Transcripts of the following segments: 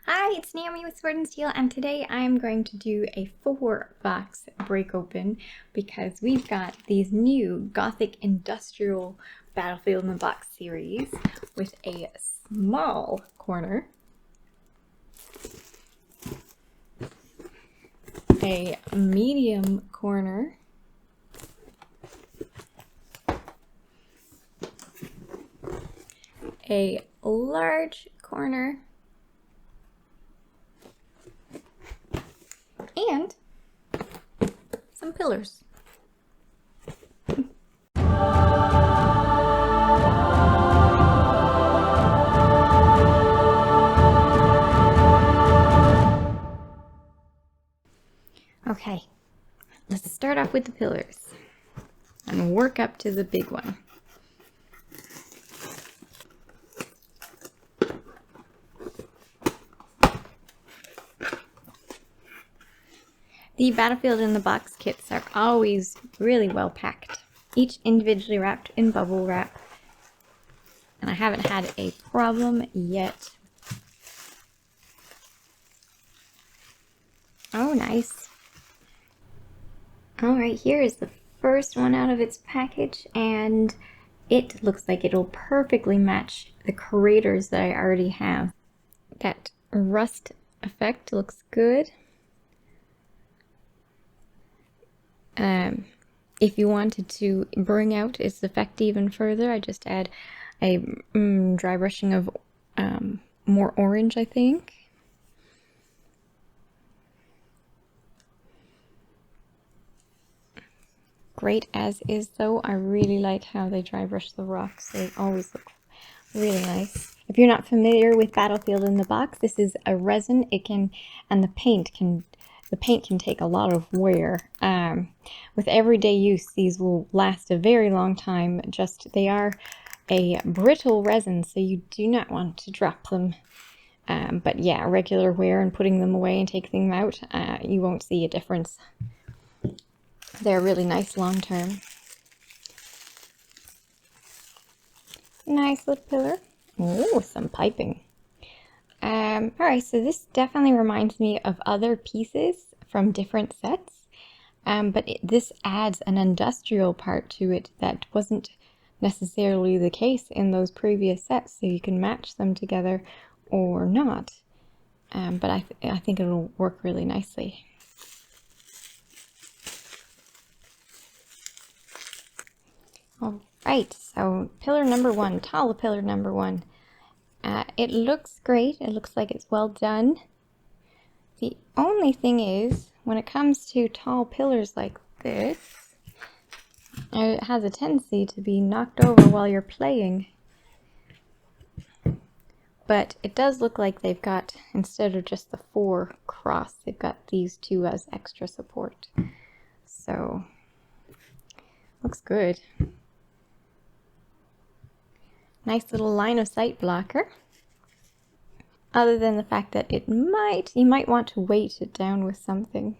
Hi, it's Naomi with Sword and Steel, and today I'm going to do a 4-box break open because we've got these new Gothic Industrial Battlefield in the Box series with a small corner, a medium corner, a large corner, and some pillars. Okay, let's start off with the pillars and work up to the big one. The Battlefield in the Box kits are always really well packed, each individually wrapped in bubble wrap, and I haven't had a problem yet. Oh, nice. Alright, here is the first one out of its package, and it looks like it'll perfectly match the craters that I already have. That rust effect looks good. If you wanted to bring out its effect even further, I just add a dry brushing of more orange, I think. Great as is, though. I really like how they dry brush the rocks. They always look really nice. If you're not familiar with Battlefield in the Box, this is a resin. And the paint can take a lot of wear. With everyday use, these will last a very long time. They are a brittle resin, so you do not want to drop them. But yeah, regular wear and putting them away and taking them out, you won't see a difference. They're really nice long term. Nice little pillar. Oh, some piping. Alright, so this definitely reminds me of other pieces from different sets, but this adds an industrial part to it that wasn't necessarily the case in those previous sets, so you can match them together or not, but I think it'll work really nicely. Alright, so pillar number one, tall pillar number one. It looks great. It looks like it's well done. The only thing is, when it comes to tall pillars like this, it has a tendency to be knocked over while you're playing. But it does look like they've got, instead of just the 4 cross, they've got these 2 as extra support. So, looks good. Nice little line of sight blocker. Other than the fact that you might want to weight it down with something.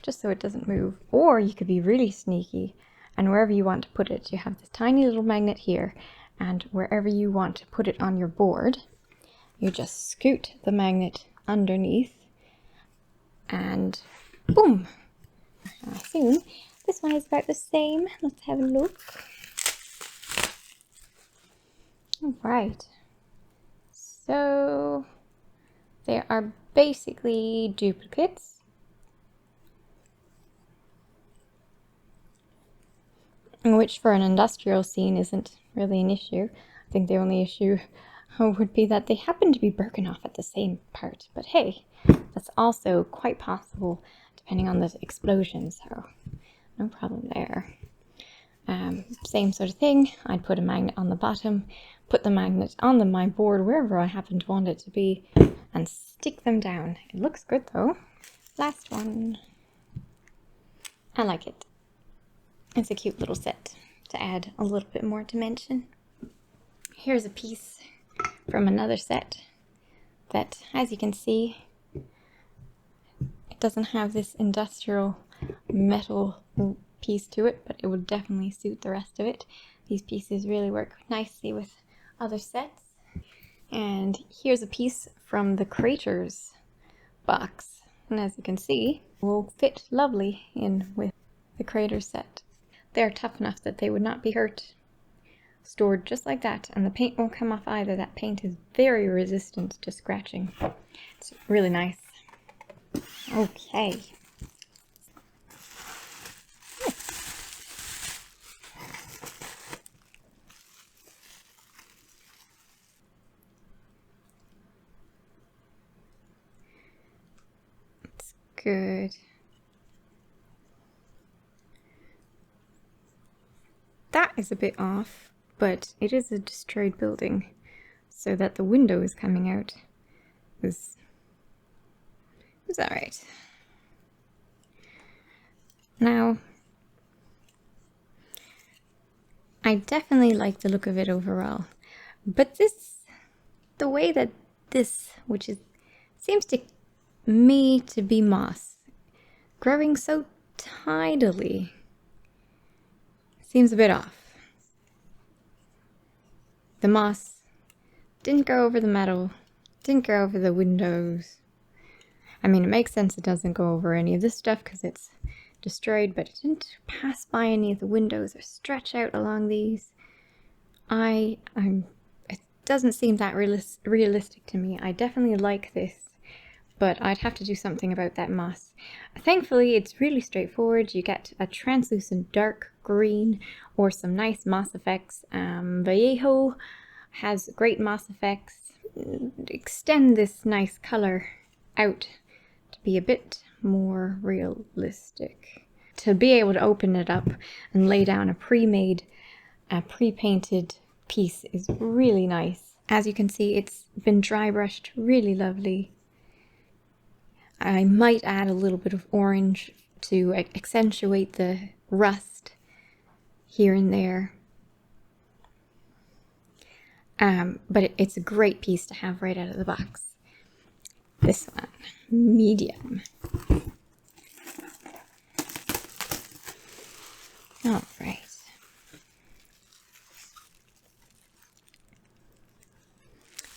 Just so it doesn't move. Or you could be really sneaky, and wherever you want to put it, you have this tiny little magnet here, and wherever you want to put it on your board, you just scoot the magnet underneath, and boom! Soon, this one is about the same. Let's have a look. Alright, so they are basically duplicates. Which for an industrial scene isn't really an issue. I think the only issue would be that they happen to be broken off at the same part. But hey, that's also quite possible depending on the explosion, so no problem there. Same sort of thing. I'd put a magnet on the bottom, put the magnet on my board wherever I happen to want it to be, and stick them down. It looks good though. Last one. I like it. It's a cute little set to add a little bit more dimension. Here's a piece from another set that, as you can see, it doesn't have this industrial metal piece to it, but it would definitely suit the rest of it. These pieces really work nicely with other sets. And here's a piece from the Craters box. And as you can see, will fit lovely in with the Crater set. They're tough enough that they would not be hurt. Stored just like that, and the paint won't come off either. That paint is very resistant to scratching. It's really nice. Okay. It's good. That is a bit off, but it is a destroyed building, so that the window is coming out is alright. Now, I definitely like the look of it overall, but the way that this, which seems to me to be moss, growing so tidily, seems a bit off. The moss didn't go over the metal, didn't go over the windows. I mean, it makes sense it doesn't go over any of this stuff because it's destroyed, but it didn't pass by any of the windows or stretch out along these. It doesn't seem that realistic to me. I definitely like this, but I'd have to do something about that moss. Thankfully, it's really straightforward. You get a translucent dark green or some nice moss effects. Vallejo has great moss effects. Extend this nice color out to be a bit more realistic. To be able to open it up and lay down a pre-made, pre-painted piece is really nice. As you can see, it's been dry brushed really lovely. I might add a little bit of orange to accentuate the rust here and there. But it's a great piece to have right out of the box. This one, medium. All right.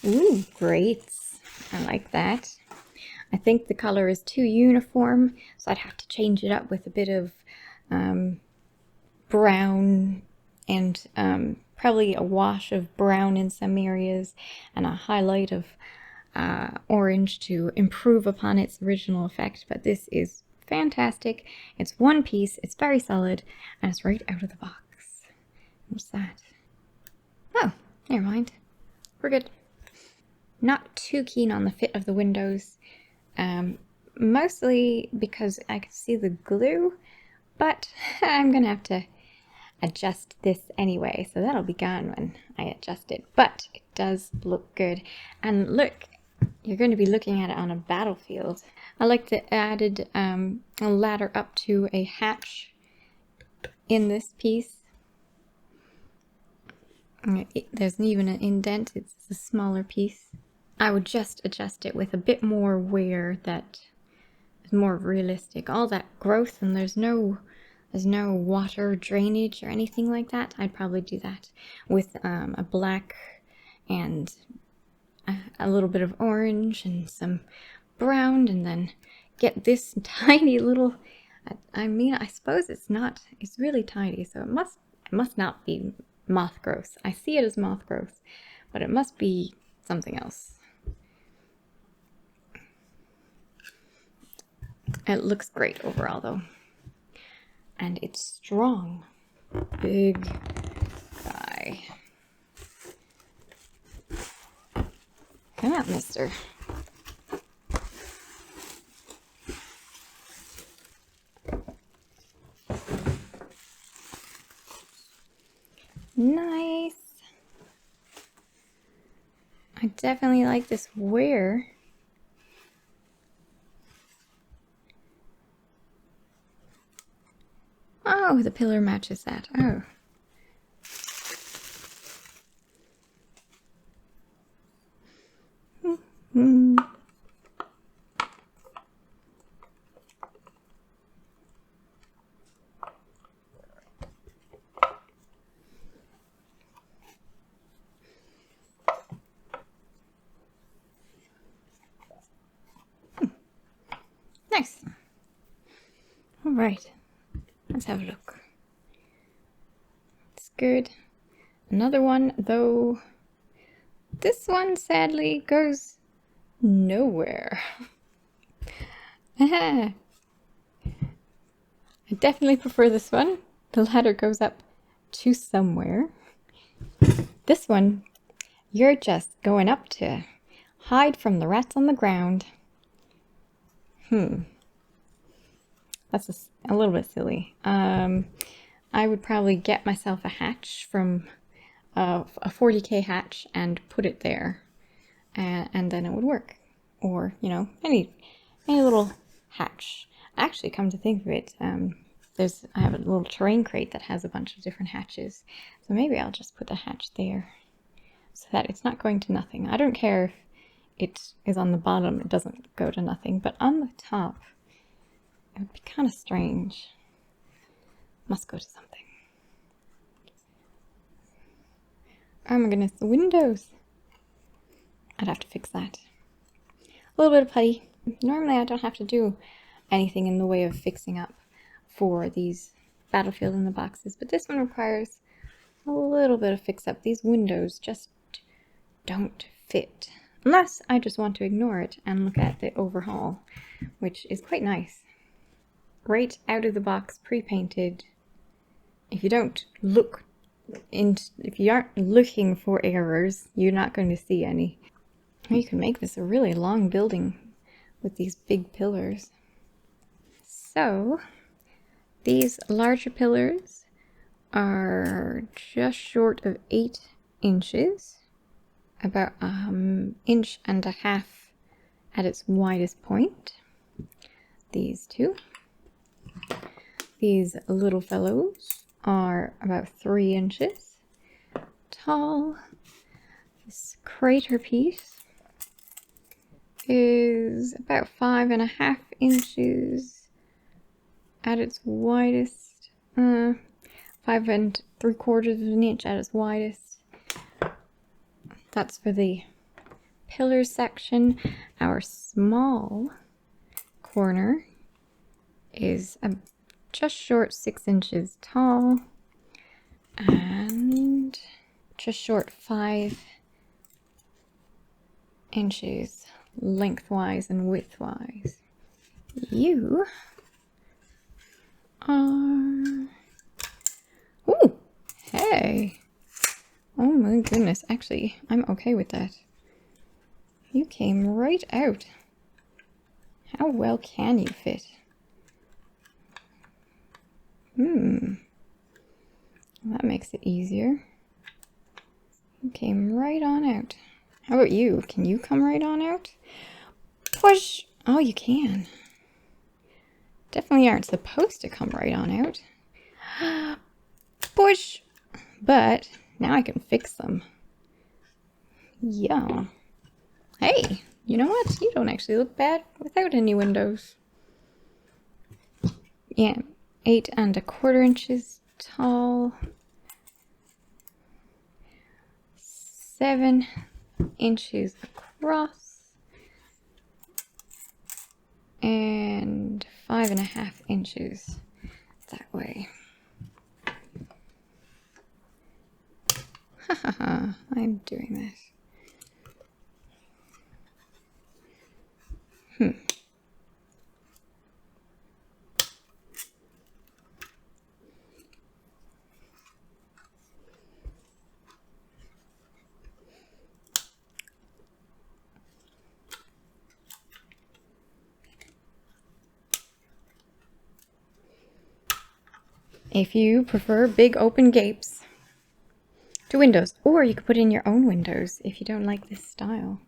Ooh, great. I like that. I think the color is too uniform, so I'd have to change it up with a bit of brown and probably a wash of brown in some areas and a highlight of orange to improve upon its original effect. But this is fantastic. It's one piece, it's very solid, and it's right out of the box. What's that? Oh, never mind. We're good. Not too keen on the fit of the windows. Mostly because I can see the glue, but I'm gonna have to adjust this anyway, so that'll be gone when I adjust it. But it does look good. And look, you're going to be looking at it on a battlefield. I like the added a ladder up to a hatch in this piece. There's even an indent, it's a smaller piece. I would just adjust it with a bit more wear that is more realistic. All that growth and there's no water drainage or anything like that. I'd probably do that with a black and a little bit of orange and some brown, and then get this tiny little, I mean, I suppose it's really tiny, so it must not be moth growth. I see it as moth growth, but it must be something else. It looks great overall though. And it's strong. Big guy. Come out, mister. Nice. I definitely like this wear. Oh, the pillar matches that. Oh. Mm-hmm. Nice. All right. Let's have a look. It's good. Another one, though. This one, sadly, goes nowhere. I definitely prefer this one. The ladder goes up to somewhere. This one, you're just going up to hide from the rats on the ground. That's a little bit silly. I would probably get myself a hatch from a 40k hatch and put it there, and then it would work. Or, you know, any little hatch. Actually, come to think of it, I have a little terrain crate that has a bunch of different hatches. So maybe I'll just put the hatch there so that it's not going to nothing. I don't care if it is on the bottom, it doesn't go to nothing, but on the top, it would be kind of strange. Must go to something. Oh my goodness, the windows. I'd have to fix that. A little bit of putty. Normally I don't have to do anything in the way of fixing up for these Battlefield in the boxes, but this one requires a little bit of fix up. These windows just don't fit. Unless I just want to ignore it and look at the overhaul, which is quite nice. Right out of the box, pre-painted. If you don't look if you aren't looking for errors, you're not going to see any. You can make this a really long building with these big pillars. So, these larger pillars are just short of 8 inches, about an inch and a half at its widest point. These two. These little fellows are about 3 inches tall. This crater piece is about 5.5 inches at its widest, 5.75 of an inch at its widest. That's for the pillar section. Our small corner is just short 6 inches tall and just short 5 inches lengthwise and widthwise. You are... Ooh! Hey! Oh my goodness, actually, I'm okay with that. You came right out. How well can you fit? That makes it easier. You came right on out. How about you? Can you come right on out? Push! Oh, you can. Definitely aren't supposed to come right on out. Push! But now I can fix them. Yeah. Hey, you know what? You don't actually look bad without any windows. Yeah, 8.25 inches tall. 7 inches across. And 5.5 inches that way. Haha, I'm doing this. If you prefer big open gapes to windows, or you could put in your own windows if you don't like this style.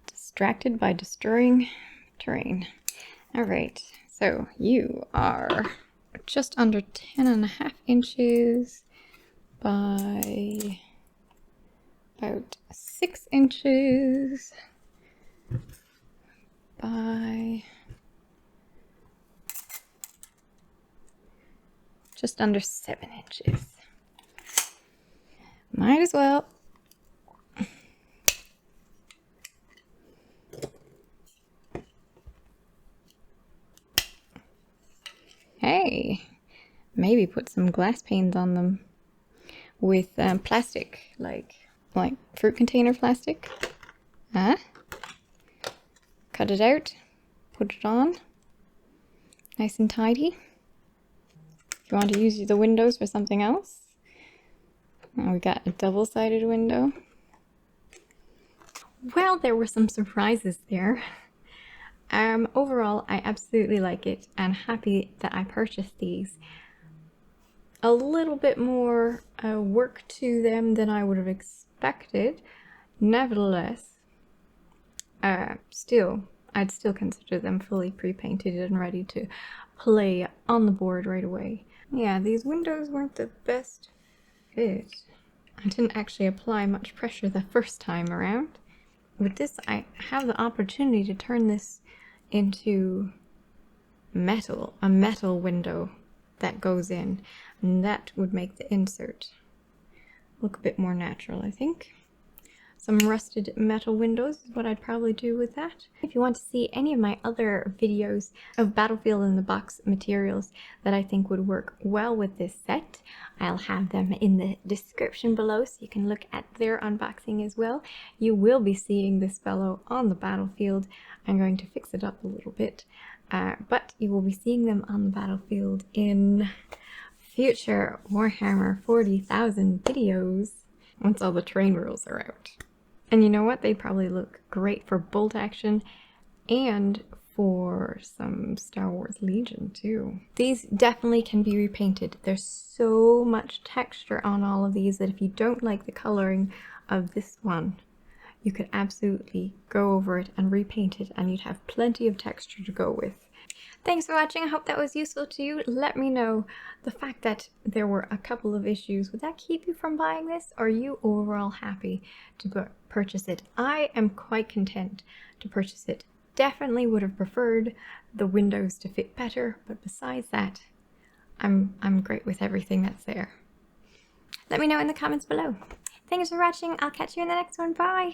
Distracted by destroying terrain. Alright, so you are just under 10.5 inches by about 6 inches by just under 7 inches. Might as well. hey, maybe put some glass panes on them with plastic, like fruit container plastic. Huh? Cut it out, put it on, nice and tidy. If you want to use the windows for something else, now we got a double-sided window. Well, there were some surprises there. Overall, I absolutely like it and happy that I purchased these. A little bit more work to them than I would have expected. Nevertheless, I'd still consider them fully pre-painted and ready to play on the board right away. Yeah, these windows weren't the best fit. I didn't actually apply much pressure the first time around. With this, I have the opportunity to turn this into metal, a metal window that goes in, and that would make the insert look a bit more natural, I think. Some rusted metal windows is what I'd probably do with that. If you want to see any of my other videos of Battlefield in the Box materials that I think would work well with this set, I'll have them in the description below so you can look at their unboxing as well. You will be seeing this fellow on the battlefield. I'm going to fix it up a little bit, but you will be seeing them on the battlefield in future Warhammer 40,000 videos once all the terrain rules are out. And you know what? They probably look great for bolt action and for some Star Wars Legion too. These definitely can be repainted. There's so much texture on all of these that if you don't like the coloring of this one, you could absolutely go over it and repaint it and you'd have plenty of texture to go with. Thanks for watching. I hope that was useful to you. Let me know the fact that there were a couple of issues. Would that keep you from buying this? Or are you overall happy to purchase it? I am quite content to purchase it. Definitely would have preferred the windows to fit better, but besides that, I'm great with everything that's there. Let me know in the comments below. Thanks for watching. I'll catch you in the next one. Bye!